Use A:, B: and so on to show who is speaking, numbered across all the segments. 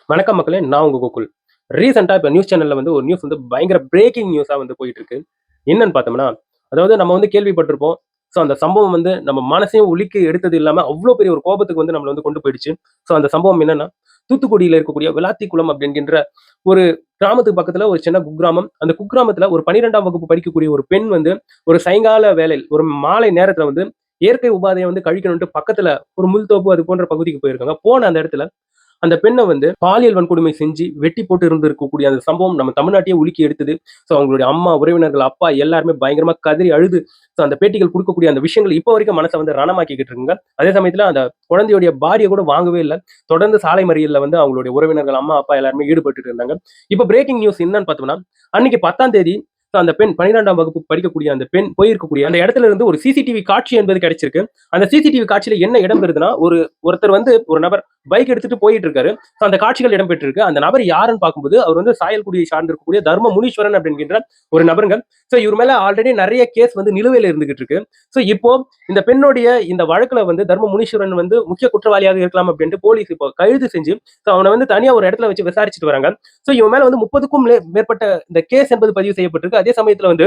A: வணக்கம் மக்களே, நான் உங்க கோகுல். ரீசென்ட்டா இப்ப நியூஸ் சேனல்ல வந்து ஒரு நியூஸ் வந்து பயங்கர பிரேக்கிங் நியூஸா வந்து போயிட்டு இருக்கு. என்னன்னு பார்த்தோம்னா, அதாவது நம்ம வந்து கேள்விப்பட்டிருப்போம். அந்த சம்பவம் வந்து நம்ம மனசையும் உலுக்கி எடுத்தது இல்லாம, அவ்ளோ பெரிய ஒரு கோபத்துக்கு வந்து நம்மள வந்து கொண்டு போயிடுச்சு. அந்த சம்பவம் என்னன்னா, தூத்துக்குடியில இருக்கக்கூடிய விளாத்திக்குளம் அப்படின்கின்ற ஒரு கிராமத்துக்கு பக்கத்துல ஒரு சின்ன குக்கிராமம். அந்த குக்கிராமத்துல ஒரு 12ஆம் வகுப்பு படிக்கக்கூடிய ஒரு பெண் வந்து, ஒரு சாயங்கால வேளையில், ஒரு மாலை நேரத்துல வந்து இயற்கை உபாதைய வந்து கழிக்கணுன்ட்டு பக்கத்துல ஒரு முள்தோப்பு அது போன்ற பகுதிக்கு போயிருக்காங்க. போன அந்த இடத்துல அந்த பெண்ண வந்து பாலியல் வன்கொடுமை செஞ்சு வெட்டி போட்டு இருந்திருக்கக்கூடிய அந்த சம்பவம் நம்ம தமிழ்நாட்டையே உலுக்கி எடுத்தது. அவங்களுடைய அம்மா, உறவினர்கள், அப்பா எல்லாருமே பயங்கரமா கதறி அழுது அந்த பேட்டிகள் குடுக்கக்கூடிய அந்த விஷயங்கள் இப்ப வரைக்கும் மனச வந்து ரணமாக்கிக்கிட்டு இருக்குங்க. அதே சமயத்துல அந்த குழந்தையுடைய பாடிய கூட வாங்கவே இல்ல. தொடர்ந்து சாலை மறியல்ல வந்து அவங்களுடைய உறவினர்கள், அம்மா, அப்பா எல்லாருமே ஈடுபட்டுட்டு இருந்தாங்க. இப்ப பிரேக்கிங் நியூஸ் என்னன்னு பார்த்தோம்னா, அன்னைக்கு 10ஆம் தேதி அந்த பெண் 12ஆம் வகுப்பு படிக்கக்கூடிய அந்த பெண் போயிருக்கக்கூடிய அந்த இடத்துல இருந்து ஒரு சிசிடிவி காட்சி என்பது கிடைச்சிருக்கு. அந்த சிசிடிவி காட்சியில என்ன இடம்பெறுதுன்னா, ஒருத்தர் வந்து ஒரு நபர் பைக் எடுத்துட்டு போயிட்டு இருக்காரு. அந்த காட்சிகள் இடம்பெற்றிருக்கு. அந்த நபர் யாருன்னு பார்க்கும்போது, அவர் வந்து சாயல்குடியை சார்ந்திருக்கக்கூடிய தர்ம முனீஸ்வரன் அப்படின்கின்ற ஒரு நபருங்க. இவர் மேல ஆல்ரெடி நெறைய கேஸ் வந்து நிலுவையில இருந்துகிட்டு இருக்கு. இப்போ இந்த பெண்ணுடைய இந்த வழக்குல வந்து தர்ம முனீஸ்வரன் வந்து முக்கிய குற்றவாளியாக இருக்கலாம் அப்படின்ட்டு போலீஸ் இப்போ கைது செஞ்சு அவன வந்து தனியா ஒரு இடத்துல வச்சு விசாரிச்சுட்டு வராங்க. இவன் மேல வந்து 30க்கும் மேற்பட்ட இந்த கேஸ் என்பது பதிவு செய்யப்பட்டிருக்கு. அதே சமயத்துல வந்து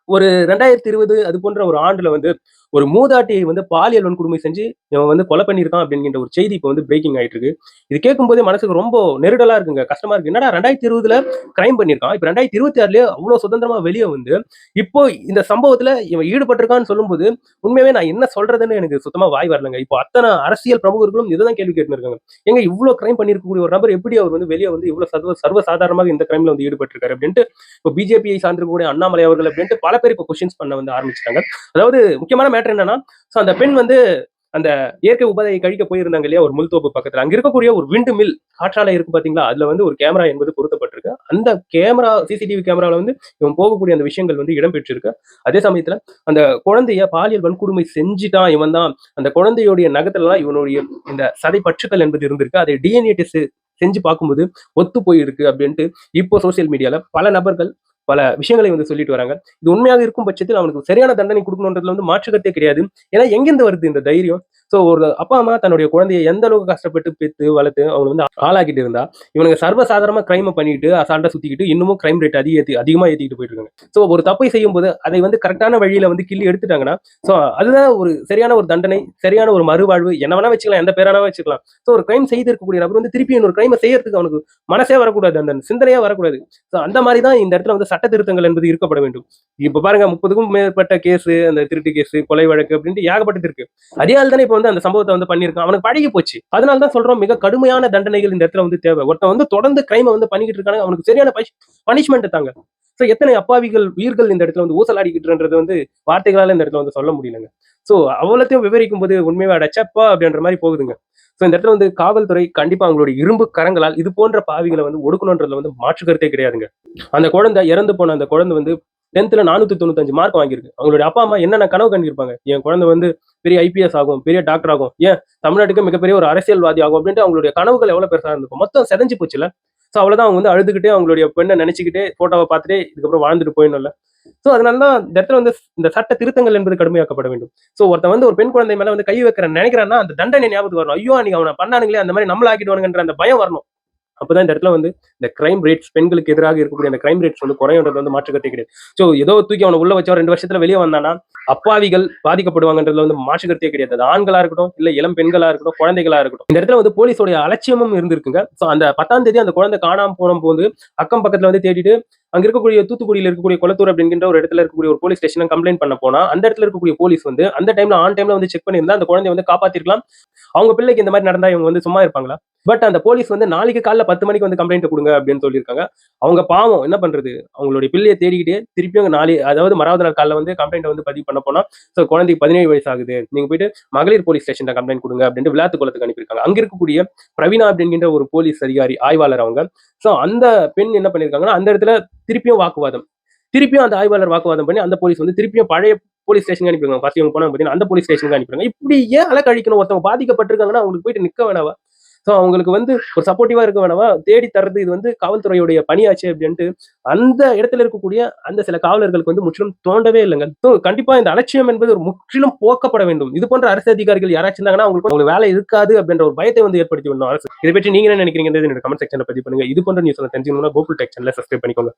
A: ஒரு 2020 அது போன்ற ஒரு ஆண்டுல வந்து ஒரு மூதாட்டியை வந்து பாலியல் வன்கொடுமை செஞ்சு இவன் வந்து கொலை பண்ணியிருக்கான் அப்படிங்கிற ஒரு செய்தி இப்போ வந்து பிரேக்கிங் ஆயிட்டு இருக்கு. இது கேட்கும்போதே மனசுக்கு ரொம்ப நெருடலா இருக்குங்க. கஷ்டமா இருக்கு. என்னடா 2020ல கிரைம் பண்ணியிருக்கான். இப்ப 2026லயே அவ்வளவு சுதந்திரமா வெளிய வந்து இப்போ இந்த சம்பவத்துல இவன் ஈடுபட்டிருக்கான்னு சொல்லும்போது உண்மையாவே நான் என்ன சொல்றதுன்னு எனக்கு சுத்தமா வாய் வரலங்க. இப்போ அத்தனை அரசியல் பிரமுகர்களும் இதுதான் கேள்வி கேட்டுன்னு இருக்காங்க. ஏங்க இவ்வளவு கிரைம் பண்ணிருக்கக்கூடிய ஒரு நபர் எப்படி அவர் வந்து வெளியே வந்து இவ்வளவு சர்வ சாதாரணமாக இந்த கிரைம்ல வந்து ஈடுபட்டிருக்காரு அப்படின்ட்டு இப்போ பிஜேபியை சார்ந்திருக்கக்கூடிய அண்ணாமலை அவர்கள் அப்படின்ட்டு பல பேர் இப்போ கொஸ்டின்ஸ் பண்ண வந்து ஆரம்பிச்சிட்டாங்க. அதாவது முக்கியமான மேட்டர் என்னன்னா, அந்த பெண் வந்து அந்த இயற்கை உபாதையை கழிக்க போயிருந்தாங்க இல்லையா ஒரு முள்தோப்பு பக்கத்துல. அங்க இருக்கக்கூடிய ஒரு விண்டு மில் காற்றாலை இருக்கு பாத்தீங்களா? அதுல வந்து ஒரு கேமரா என்பது பொருத்தப்பட்டிருக்கு. அந்த கேமரா சிசிடிவி கேமரால வந்து இவன் போகக்கூடிய அந்த விஷயங்கள் வந்து இடம்பெற்றிருக்கு. அதே சமயத்துல அந்த குழந்தைய பாலியல் வன்கொடுமை செஞ்சுட்டான் இவன் தான். அந்த குழந்தையுடைய நகத்துலலாம் இவனுடைய இந்த சதை பற்றுக்கள் என்பது இருந்திருக்கு. அதை டிஎன்ஏ டெஸ்ட் செஞ்சு பார்க்கும்போது ஒத்து போயிருக்கு அப்படின்ட்டு இப்போ சோசியல் மீடியால பல நபர்கள் பல விஷயங்களை வந்து சொல்லிட்டு வராங்க. இது உண்மையாக இருக்கும் பட்சத்தில் அவனுக்கு சரியான தண்டனை கொடுக்கணுன்றதுல வந்து மாற்றுக்கருத்தே கிடையாது. ஏன்னா எங்கிருந்து வருது இந்த தைரியம்? ஒரு அப்பா, அம்மா தன்னுடைய குழந்தைய எந்த அளவுக்கு கஷ்டப்பட்டு பெத்து, வளர்த்து அவங்கள வந்து ஆளாக்கிட்டு இருந்தா, இவனுங்க சர்வசாதாரணமா கிரைம பண்ணிட்டு, அசால்ட்டா சுத்திக்கிட்டு, இன்னமும் கிரைம் ரேட் அதிகமா ஏத்திக்கிட்டு போயிட்டு இருக்காங்க. ஒரு தப்பை செய்யும்போது, அதை வந்து கரெக்ட்டான வழியில வந்து கிள்ளி எடுத்துட்டாங்கன்னா, சோ அதுதான் ஒரு சரியான ஒரு தண்டனை, சரியான ஒரு மறுவாழ்வு. என்ன வேணா வச்சுக்கலாம், எந்த பேரானா வச்சுக்கலாம். ஒரு கிரைம் செய்திருக்கக்கூடிய நபர் வந்து திருப்பி இன்னொரு கிரைம செய்யறதுக்கு அவனுக்கு மனசே வரக்கூடாது. அந்த சிந்தனையே வரக்கூடாது. அந்த மாதிரி தான் இந்த இடத்துல வந்து சட்ட திருத்தங்கள் என்பது இருக்கப்பட வேண்டும். இப்ப பாருங்க 30க்கும் மேற்பட்ட கேஸ், அந்த திருட்டு கேஸ், கொலை வழக்கு அப்படின்ட்டு ஏகப்பட்டது இருக்கு. அதே ஆள் தானே இப்ப வந்து அந்த சம்பவத்தை வந்து பண்ணியிருக்கான். அவனுக்கு பழகி போச்சு. அதனால தான் சொல்றோம் மிக கடுமையான தண்டனைகள் இந்த இடத்துல வந்து தேவை. ஒருத்தன் வந்து தொடர்ந்து கிரைம வந்து பண்ணிக்கிட்டு இருக்காங்க. அவனுக்கு சரியான பனிஷ்மெண்ட் தாங்க. எத்தனை அப்பாவிகள் உயிர்கள் இந்த இடத்துல வந்து ஊசலாடிக்கிட்டுன்றது வந்து வார்த்தைகளால இந்த இடத்துல வந்து சொல்ல முடியலங்க. அவ்வளத்தையும் விவரிக்கும் போது உண்மையா அடச்சப்பா அப்படின்ற மாதிரி போகுதுங்க. இந்த இடத்துல வந்து காவல்துறை கண்டிப்பா அவங்களுடைய இரும்பு கரங்களால் இது போன்ற பாவிகளை வந்து ஒடுக்கணுன்றதுல வந்து மாற்று கருத்தே கிடையாதுங்க. அந்த குழந்தை இறந்து போன அந்த குழந்தை வந்து 10th 495 மார்க் வாங்கியிருக்கு. அவங்களுடைய அப்பா, அம்மா என்னென்ன கனவு கண்டிருப்பாங்க. என் குழந்தை வந்து பெரிய ஐபிஎஸ் ஆகும், பெரிய டாக்டர் ஆகும், ஏன் தமிழ்நாட்டுக்கு மிகப்பெரிய ஒரு அரசியல்வாதி ஆகும் அப்படின்ட்டு அவங்களுடைய கனவுகள் எவ்வளவு பெருசா இருந்திருக்கும். மொத்தம் செதஞ்சு போச்சுல்ல. அவ்வளவுதான் அவங்க வந்து அழுதுகிட்டே அவங்களுடைய பெண்ணை நினைச்சுக்கிட்டே போட்டோவை பார்த்துட்டே இதுக்கப்புறம் வாழ்ந்துட்டு போயிடணும்ல. அதனாலதான் இந்த இடத்துல வந்து இந்த சட்ட திருத்தங்கள் என்பது கடுமையாக்கப்பட வேண்டும். ஒருத்தன் வந்து ஒரு பெண் குழந்தை மேல வந்து கை வைக்கிற நினைக்கிறான்னா அந்த தண்டனை ஞாபகத்துக்கு வரணும். ஐயோ அன்னைக்கு அவனை பண்ணானுங்களே அந்த மாதிரி நம்மள ஆக்கிடுவானுங்கன்ற அந்த பயம் வரணும். அப்பதான் இந்த இடத்துல வந்து இந்த கிரைம் ரேட்ஸ் பெண்களுக்கு எதிராக இருக்கக்கூடிய அந்த கிரைம் ரேட்ஸ் வந்து குறையுன்றது வந்து மாற்றுக்கருத்தே கிடையாது. ஏதோ தூக்கி அவனை உள்ள வச்சா 2 வருஷத்துல வெளியே வந்தானா அப்பாவிகள் பாதிக்கப்படுவாங்கன்றதுல வந்து மாற்றுக்கருத்தே கிடையாது. அது ஆண்களா இருக்கட்டும், இல்ல இளம் பெண்களா இருக்கட்டும், குழந்தைகளா இருக்கட்டும். இந்த இடத்துல வந்து போலீஸோட அலட்சியமும் இருந்திருக்குங்க. அந்த 10ஆம் தேதி அந்த குழந்தை காணாம போன போது அக்கம் பக்கத்துல வந்து தேடிட்டு அங்க இருக்கக்கூடிய தூத்துக்குடியில இருக்கக்கூடிய குளத்தூர் அப்படிங்கிற ஒரு இடத்துல இருக்கக்கூடிய ஒரு போலீஸ் ஸ்டேஷன் கம்ப்ளைண்ட் பண்ண போனா அந்த இடத்துல இருக்கக்கூடிய போலீஸ் வந்து அந்த டைம்ல ஆன் டைம்ல வந்து செக் பண்ணியிருந்தா அந்த குழந்தைய வந்து காப்பாத்திருக்கலாம். அவங்க பிள்ளைக்கு இந்த மாதிரி நடந்தா இவங்க வந்து சும்மா இருப்பாங்களா? பட் அந்த போலீஸ் வந்து நாளைக்கு காலைல 10 மணிக்கு வந்து கம்ப்ளைண்ட் கொடுங்க அப்படின்னு சொல்லியிருக்காங்க. அவங்க பாவம் என்ன பண்றது? அவங்களுடைய பிள்ளையை தேடிக்கிட்டே திருப்பியும் அதாவது மறாவது நாள் காலைல வந்து கம்ப்ளைண்ட் வந்து பதிவு பண்ண போனா குழந்தைக்கு 17 வயசு ஆகுது. நீங்க போயிட்டு மகளிர் போலீஸ் ஸ்டேஷன்ல கம்ப்ளைண்ட் கொடுங்க அப்படின்னு விளையாட்டு குளத்துக்கு அனுப்பியிருக்காங்க. அங்க இருக்கக்கூடிய பிரவீனா அப்படிங்கிற ஒரு போலீஸ் அதிகாரி ஆய்வாளர் அவங்க. அந்த பெண் என்ன பண்ணிருக்காங்கன்னா அந்த இடத்துல திருப்பியும் வாக்குவாதம். திருப்பியும் அந்த ஆய்வாளர் வாக்குவாதம் பண்ணி அந்த போலீஸ் வந்து திருப்பியும் பழைய போலீஸ் ஸ்டேஷனுக்கு அனுப்பிடுவாங்க. ஃபர்ஸ்ட் இவங்க போனாங்க பார்த்தீங்கன்னா அந்த போலீஸ் ஸ்டேஷனுக்கு அனுப்பிடுவாங்க. இப்படி ஏன் அலக்கழிக்கணும்? ஒருத்தவங்க பாதிக்கப்பட்டிருக்காங்கன்னா அவங்களுக்கு போயிட்டு நிக்க வேணாவா? ஸோ அவங்களுக்கு வந்து ஒரு சப்போர்ட்டிவா இருக்க வேணாமா, தேடி தர்றது இது வந்து காவல்துறையுடைய பணியாச்சு அப்படின்ட்டு அந்த இடத்துல இருக்கக்கூடிய அந்த சில காவலர்களுக்கு வந்து முற்றிலும் தோண்டவே இல்லைங்க. ஸோ கண்டிப்பா இந்த அலட்சியம் என்பது ஒரு முற்றிலும் போக்கப்பட வேண்டும். இது போன்ற அரசு அதிகாரிகள் யாராச்சும் இருந்தாங்கன்னா அவங்களுக்கு வேலை இருக்காது அப்படின்ற ஒரு பயத்தை வந்து ஏற்படுத்தி விடணும் அரசு. இதை பற்றி நீங்க என்ன நினைக்கிறீங்க? என்னோட கமெண்ட் செக்ஷன்ல பதிவு பண்ணுங்க. இது போன்ற நியூஸ் தெரிஞ்சுக்கணும்னா கோகுல் டெக் சேனலை சப்ஸ்கிரைப் பண்ணிக்கோங்க.